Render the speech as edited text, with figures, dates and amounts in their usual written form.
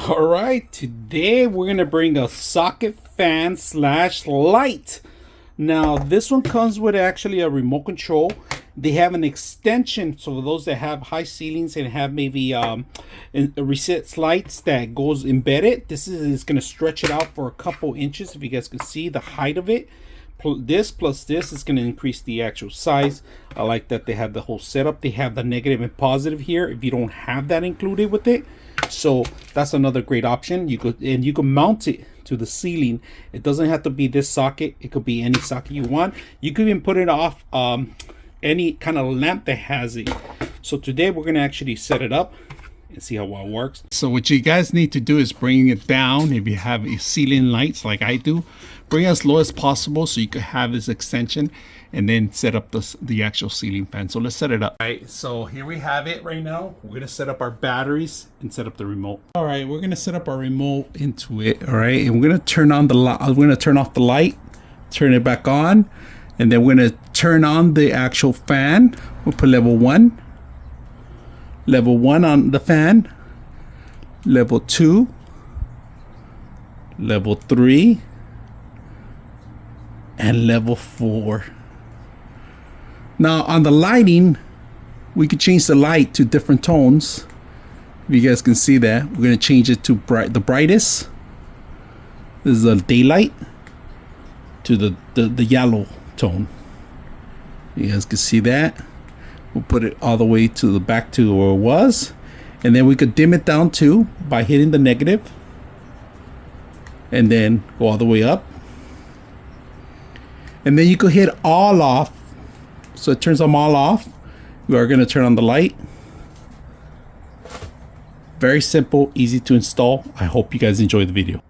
All right, today we're gonna bring a socket fan slash light. Now this one comes with actually a remote control. They have an extension, so for those that have high ceilings and have maybe recessed lights that goes embedded, this is gonna stretch it out for a couple inches. If you guys can see the height of it, this plus this is going to increase the actual size. I like that they have the whole setup. They have the negative and positive here if you don't have that included with it, so that's another great option. You can mount it to the ceiling. It doesn't have to be this socket, it could be any socket you want. You could even put it off any kind of lamp that has it. So today we're going to actually set it up and see how well it works. So what you guys need to do is bring it down. If you have a ceiling lights like I do, bring it as low as possible so you could have this extension and then set up the actual ceiling fan. So let's set it up. All right, so here we have it right now. We're gonna set up our batteries and set up the remote. All right, we're gonna set up our remote into it. All right, and we're gonna turn on the light. We're gonna turn off the light, turn it back on, and then we're gonna turn on the actual fan. We'll put level 1 on the fan, level 2, level 3, and level 4. Now on the lighting, we could change the light to different tones. If you guys can see that, we're going to change it to the brightest. This is a daylight to the yellow tone. You guys can see that. We'll put it all the way to the back to where it was, and then we could dim it down too by hitting the negative and then go all the way up, and then you could hit all off so it turns them all off. We are going to turn on the light. Very simple, easy to install. I hope you guys enjoy the video.